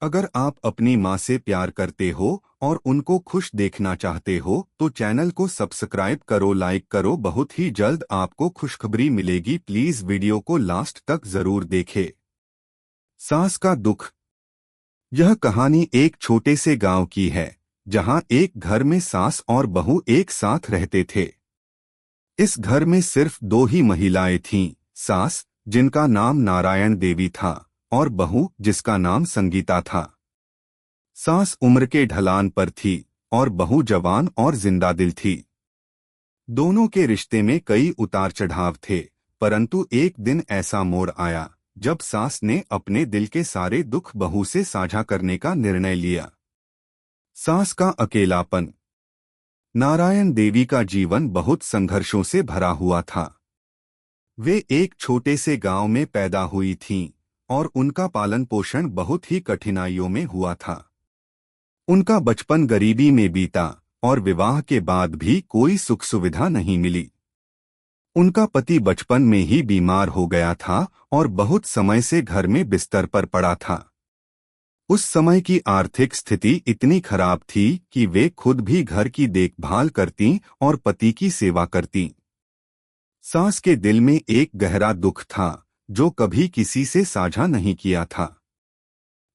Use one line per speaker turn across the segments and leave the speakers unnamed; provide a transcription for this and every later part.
अगर आप अपनी माँ से प्यार करते हो और उनको खुश देखना चाहते हो तो चैनल को सब्सक्राइब करो, लाइक करो। बहुत ही जल्द आपको खुशखबरी मिलेगी। प्लीज वीडियो को लास्ट तक जरूर देखें। सास का दुख। यह कहानी एक छोटे से गांव की है जहां एक घर में सास और बहू एक साथ रहते थे। इस घर में सिर्फ दो ही महिलाएं थीं, सास जिनका नाम नारायण देवी था और बहू जिसका नाम संगीता था। सास उम्र के ढलान पर थी और बहू जवान और जिंदा दिल थी। दोनों के रिश्ते में कई उतार चढ़ाव थे, परंतु एक दिन ऐसा मोड़ आया जब सास ने अपने दिल के सारे दुख बहू से साझा करने का निर्णय लिया। सास का अकेलापन। नारायण देवी का जीवन बहुत संघर्षों से भरा हुआ था। वे एक छोटे से गांव में पैदा हुई थीं और उनका पालन पोषण बहुत ही कठिनाइयों में हुआ था। उनका बचपन गरीबी में बीता और विवाह के बाद भी कोई सुख सुविधा नहीं मिली। उनका पति बचपन में ही बीमार हो गया था और बहुत समय से घर में बिस्तर पर पड़ा था। उस समय की आर्थिक स्थिति इतनी खराब थी कि वे खुद भी घर की देखभाल करतीं और पति की सेवा करतीं। सास के दिल में एक गहरा दुख था जो कभी किसी से साझा नहीं किया था।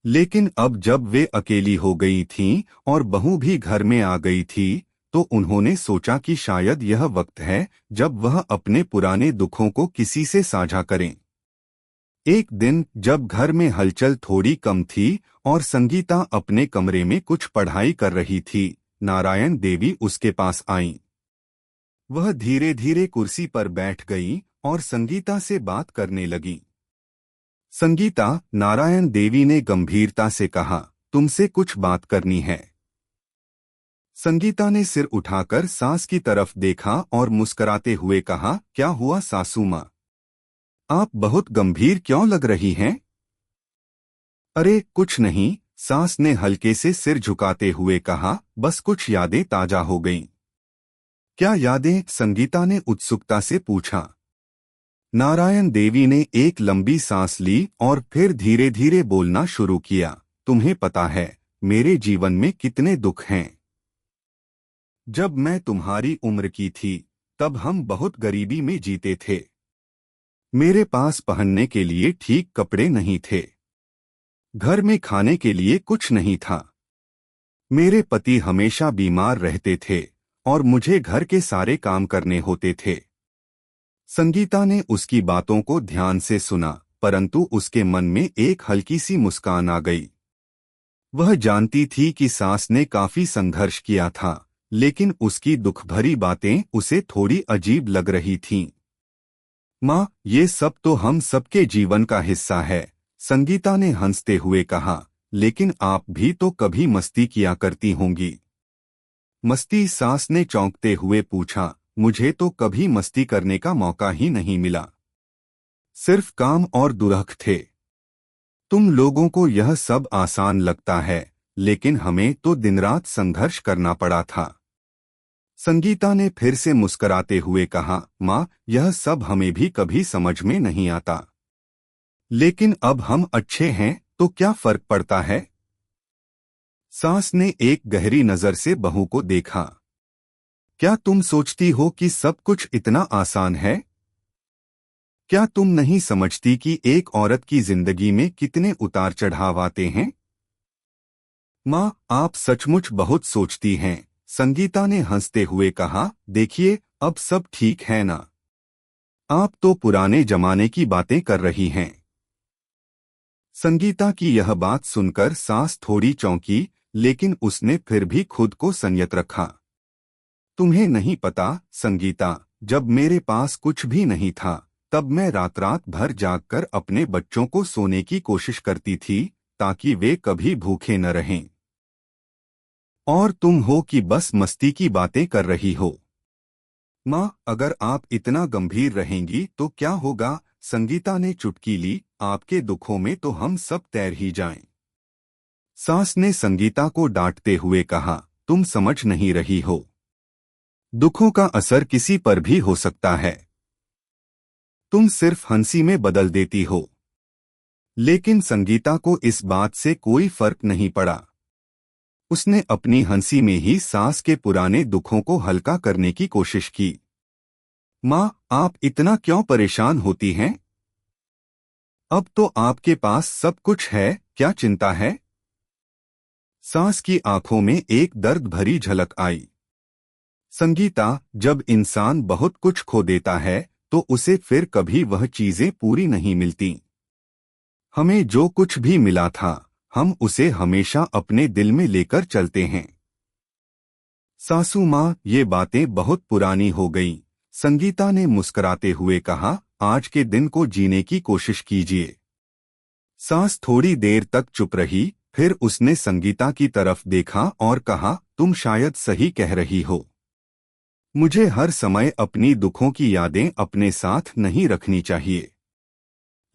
लेकिन अब जब वे अकेली हो गई थीं और बहू भी घर में आ गई थी तो उन्होंने सोचा कि शायद यह वक्त है जब वह अपने पुराने दुखों को किसी से साझा करें। एक दिन जब घर में हलचल थोड़ी कम थी और संगीता अपने कमरे में कुछ पढ़ाई कर रही थी, नारायण देवी उसके पास आईं। वह धीरे धीरे कुर्सी पर बैठ गई और संगीता से बात करने लगी। संगीता, नारायण देवी ने गंभीरता से कहा, तुमसे कुछ बात करनी है। संगीता ने सिर उठाकर सास की तरफ देखा और मुस्कुराते हुए कहा, क्या हुआ सासू माँ? आप बहुत गंभीर क्यों लग रही हैं? अरे कुछ नहीं, सास ने हल्के से सिर झुकाते हुए कहा, बस कुछ यादें ताजा हो गईं। क्या यादें? संगीता ने उत्सुकता से पूछा। नारायण देवी ने एक लंबी सांस ली और फिर धीरे धीरे बोलना शुरू किया, तुम्हें पता है मेरे जीवन में कितने दुख हैं। जब मैं तुम्हारी उम्र की थी तब हम बहुत गरीबी में जीते थे। मेरे पास पहनने के लिए ठीक कपड़े नहीं थे, घर में खाने के लिए कुछ नहीं था। मेरे पति हमेशा बीमार रहते थे और मुझे घर के सारे काम करने होते थे। संगीता ने उसकी बातों को ध्यान से सुना, परंतु उसके मन में एक हल्की सी मुस्कान आ गई। वह जानती थी कि सास ने काफी संघर्ष किया था, लेकिन उसकी दुख भरी बातें उसे थोड़ी अजीब लग रही थीं। माँ, ये सब तो हम सबके जीवन का हिस्सा है, संगीता ने हंसते हुए कहा, लेकिन आप भी तो कभी मस्ती किया करती होंगी। मस्ती? सास ने चौंकते हुए पूछा, मुझे तो कभी मस्ती करने का मौका ही नहीं मिला, सिर्फ काम और दुरख थे। तुम लोगों को यह सब आसान लगता है, लेकिन हमें तो दिन रात संघर्ष करना पड़ा था। संगीता ने फिर से मुस्कुराते हुए कहा, माँ, यह सब हमें भी कभी समझ में नहीं आता, लेकिन अब हम अच्छे हैं तो क्या फर्क पड़ता है? सास ने एक गहरी नजर से बहू को देखा। क्या तुम सोचती हो कि सब कुछ इतना आसान है? क्या तुम नहीं समझती कि एक औरत की जिंदगी में कितने उतार चढ़ाव आते हैं? माँ, आप सचमुच बहुत सोचती हैं, संगीता ने हंसते हुए कहा, देखिए अब सब ठीक है ना? आप तो पुराने जमाने की बातें कर रही हैं। संगीता की यह बात सुनकर सास थोड़ी चौंकी, लेकिन उसने फिर भी खुद को संयत रखा। तुम्हें नहीं पता संगीता, जब मेरे पास कुछ भी नहीं था तब मैं रात रात भर जागकर अपने बच्चों को सोने की कोशिश करती थी ताकि वे कभी भूखे न रहें। और तुम हो कि बस मस्ती की बातें कर रही हो। माँ, अगर आप इतना गंभीर रहेंगी तो क्या होगा? संगीता ने चुटकी ली, आपके दुखों में तो हम सब तैर ही जाएं। सास ने संगीता को डांटते हुए कहा, तुम समझ नहीं रही हो, दुखों का असर किसी पर भी हो सकता है। तुम सिर्फ हंसी में बदल देती हो। लेकिन संगीता को इस बात से कोई फर्क नहीं पड़ा। उसने अपनी हंसी में ही सास के पुराने दुखों को हल्का करने की कोशिश की। माँ, आप इतना क्यों परेशान होती हैं? अब तो आपके पास सब कुछ है, क्या चिंता है? सास की आंखों में एक दर्द भरी झलक आई। संगीता, जब इंसान बहुत कुछ खो देता है तो उसे फिर कभी वह चीजें पूरी नहीं मिलती। हमें जो कुछ भी मिला था, हम उसे हमेशा अपने दिल में लेकर चलते हैं। सासू माँ, ये बातें बहुत पुरानी हो गईं। संगीता ने मुस्कुराते हुए कहा, आज के दिन को जीने की कोशिश कीजिए। सास थोड़ी देर तक चुप रही, फिर उसने संगीता की तरफ देखा और कहा, तुम शायद सही कह रही हो। मुझे हर समय अपनी दुखों की यादें अपने साथ नहीं रखनी चाहिए।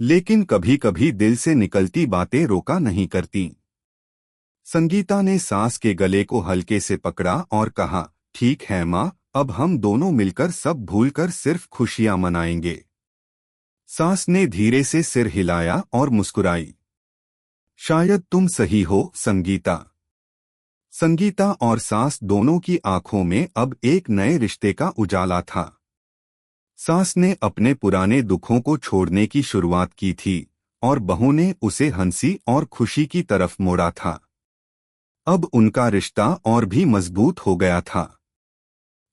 लेकिन कभी कभी दिल से निकलती बातें रोका नहीं करती। संगीता ने सास के गले को हल्के से पकड़ा और कहा, ठीक है माँ, अब हम दोनों मिलकर सब भूलकर सिर्फ खुशियां मनाएंगे। सास ने धीरे से सिर हिलाया और मुस्कुराई। शायद तुम सही हो संगीता। संगीता और सास दोनों की आंखों में अब एक नए रिश्ते का उजाला था। सास ने अपने पुराने दुखों को छोड़ने की शुरुआत की थी और बहू ने उसे हंसी और खुशी की तरफ मोड़ा था। अब उनका रिश्ता और भी मजबूत हो गया था।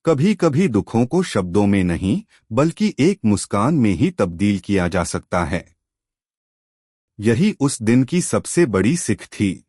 कभी कभी दुखों को शब्दों में नहीं, बल्कि एक मुस्कान में ही तब्दील किया जा सकता है। यही उस दिन की सबसे बड़ी सीख थी।